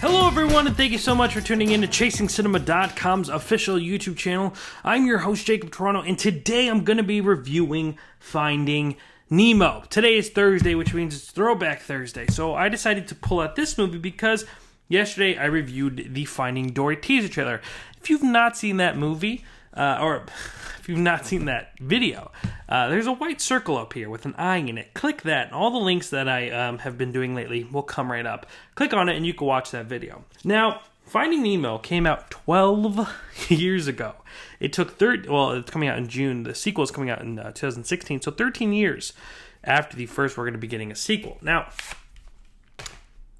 Hello everyone, and thank you so much for tuning in to ChasingCinema.com's official YouTube channel. I'm your host, Jacob Tiranno, and today I'm going to be reviewing Finding Nemo. Today is Thursday, which means it's Throwback Thursday, so I decided to pull out this movie because yesterday I reviewed the Finding Dory teaser trailer. If you've not seen that movie, or if you've not seen that video, there's a white circle up here with an eye in it. Click that, and all the links that I have been doing lately will come right up. Click on it, and you can watch that video. Now, Finding Nemo came out 12 years ago. It took it's coming out in June. The sequel is coming out in 2016, so 13 years after the first, we're going to be getting a sequel. Now,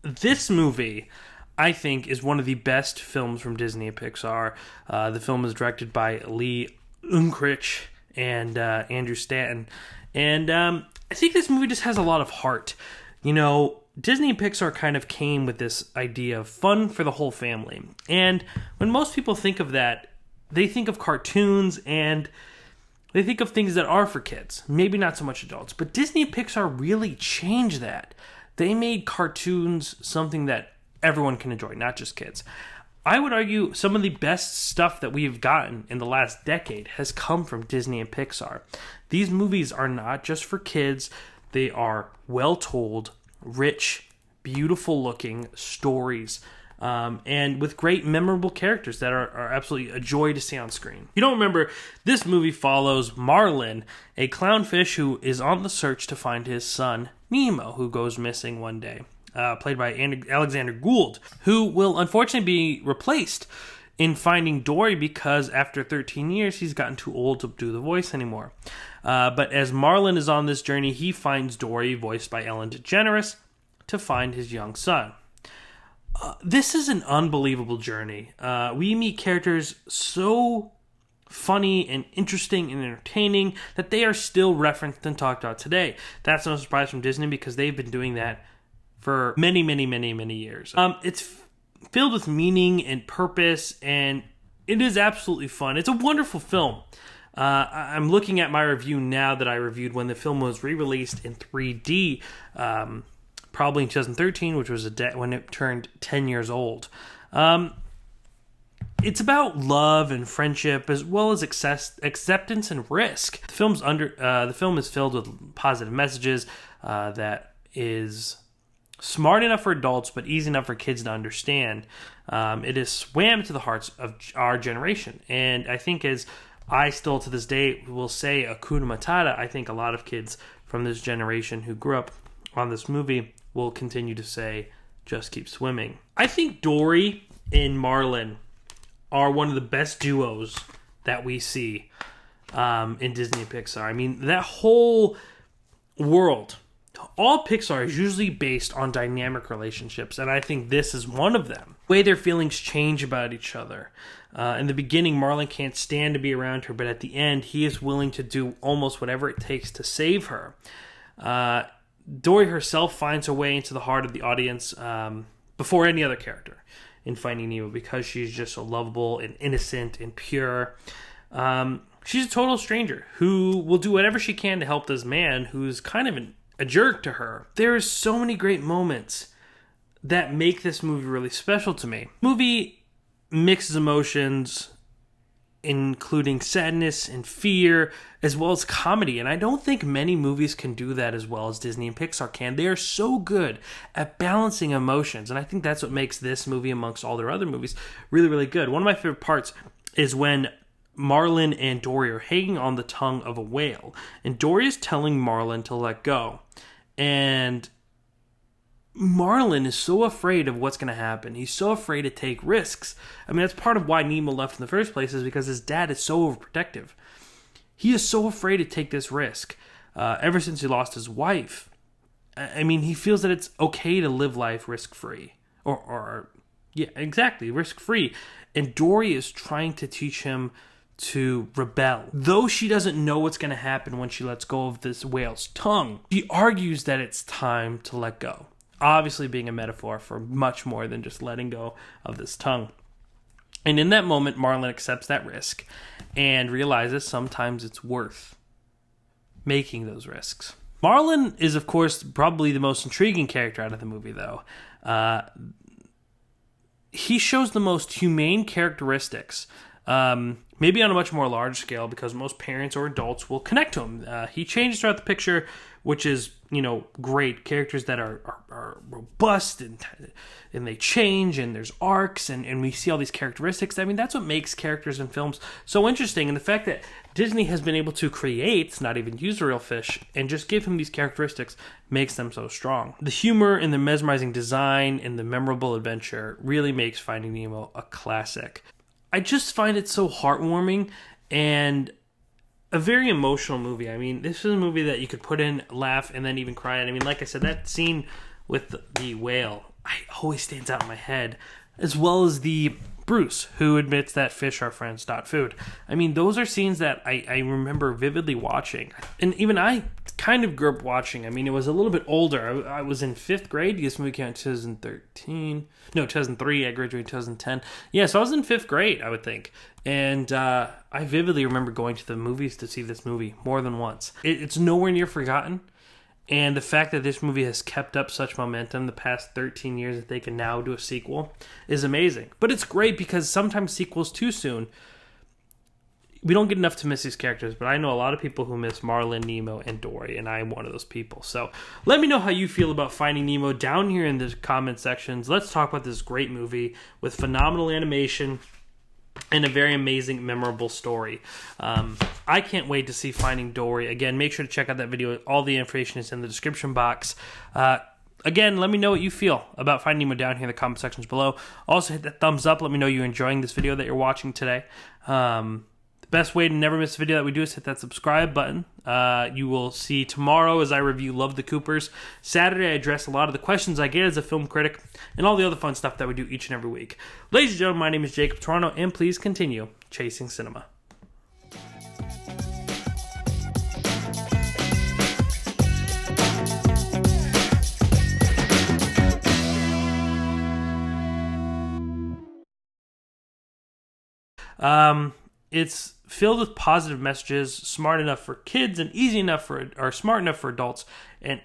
this movie, I think, is one of the best films from Disney-Pixar. The film is directed by Lee Unkrich and Andrew Stanton. And I think this movie just has a lot of heart. You know, Disney and Pixar kind of came with this idea of fun for the whole family. And when most people think of that, they think of cartoons and they think of things that are for kids. Maybe not so much adults. But Disney and Pixar really changed that. They made cartoons something that everyone can enjoy, not just kids. I would argue some of the best stuff that we have gotten in the last decade has come from Disney and Pixar. These movies are not just for kids. They are well-told, rich, beautiful-looking stories, and with great, memorable characters that are absolutely a joy to see on screen. You don't remember, this movie follows Marlin, a clownfish who is on the search to find his son, Nemo, who goes missing one day. Played by Alexander Gould, who will unfortunately be replaced in Finding Dory because after 13 years, he's gotten too old to do the voice anymore. But as Marlin is on this journey, he finds Dory, voiced by Ellen DeGeneres, to find his young son. This is an unbelievable journey. We meet characters so funny and interesting and entertaining that they are still referenced and talked about today. That's no surprise from Disney because they've been doing that for many years. It's filled with meaning and purpose, and it is absolutely fun. It's a wonderful film. I'm looking at my review now that I reviewed when the film was re-released in 3D, probably in 2013, which was when it turned 10 years old. It's about love and friendship as well as acceptance and risk. The film is filled with positive messages that is smart enough for adults, but easy enough for kids to understand. It is swam to the hearts of our generation. And I think as I still to this day will say Hakuna Matata, I think a lot of kids from this generation who grew up on this movie will continue to say, just keep swimming. I think Dory and Marlin are one of the best duos that we see in Disney and Pixar. I mean, that whole world, all Pixar is usually based on dynamic relationships, and I think this is one of them. The way their feelings change about each other. In the beginning, Marlin can't stand to be around her, but at the end, he is willing to do almost whatever it takes to save her. Dory herself finds her way into the heart of the audience before any other character in Finding Nemo because she's just so lovable and innocent and pure. She's a total stranger who will do whatever she can to help this man who's kind of a jerk to her. There's so many great moments that make this movie really special to me. The movie mixes emotions, including sadness and fear, as well as comedy. And I don't think many movies can do that as well as Disney and Pixar can. They are so good at balancing emotions. And I think that's what makes this movie, amongst all their other movies, really, really good. One of my favorite parts is when Marlin and Dory are hanging on the tongue of a whale. And Dory is telling Marlin to let go. And Marlin is so afraid of what's going to happen. He's so afraid to take risks. I mean, that's part of why Nemo left in the first place, is because his dad is so overprotective. He is so afraid to take this risk. Ever since he lost his wife. I mean, he feels that it's okay to live life risk-free. Yeah, exactly, risk-free. And Dory is trying to teach him to rebel. Though she doesn't know what's going to happen when she lets go of this whale's tongue, she argues that it's time to let go. Obviously being a metaphor for much more than just letting go of this tongue. And in that moment, Marlin accepts that risk and realizes sometimes it's worth making those risks. Marlin is, of course, probably the most intriguing character out of the movie, though. he shows the most humane characteristics. Maybe on a much more large scale, because most parents or adults will connect to him. He changes throughout the picture, which is, great. Characters that are robust and they change, and there's arcs, and we see all these characteristics. I mean, that's what makes characters in films so interesting. And the fact that Disney has been able to create, not even use a real fish, and just give him these characteristics makes them so strong. The humor and the mesmerizing design and the memorable adventure really makes Finding Nemo a classic. I just find it so heartwarming and a very emotional movie. I mean, this is a movie that you could put in, laugh, and then even cry at. I mean, like I said, that scene with the whale always stands out in my head, as well as the Bruce, who admits that fish are friends, not food. I mean, those are scenes that I remember vividly watching. And even I kind of grew up watching. I mean, it was a little bit older. I was in 5th grade. This movie came out in 2013. No, 2003. I graduated in 2010. Yeah, so I was in 5th grade, I would think. And I vividly remember going to the movies to see this movie more than once. It's nowhere near forgotten. And the fact that this movie has kept up such momentum the past 13 years that they can now do a sequel is amazing. But it's great because sometimes sequels too soon, we don't get enough to miss these characters. But I know a lot of people who miss Marlin, Nemo, and Dory, and I'm one of those people. So let me know how you feel about Finding Nemo down here in the comment sections. Let's talk about this great movie with phenomenal animation and a very amazing, memorable story. I can't wait to see Finding Dory. Again, make sure to check out that video. All the information is in the description box. Again, let me know what you feel about Finding Nemo down here in the comment sections below. Also, hit that thumbs up. Let me know you're enjoying this video that you're watching today. The best way to never miss a video that we do is hit that subscribe button. You will see tomorrow as I review Love the Coopers. Saturday, I address a lot of the questions I get as a film critic and all the other fun stuff that we do each and every week. Ladies and gentlemen, my name is Jacob Tiranno, and please continue chasing cinema. It's filled with positive messages, smart enough for kids and easy enough for, or smart enough for adults, and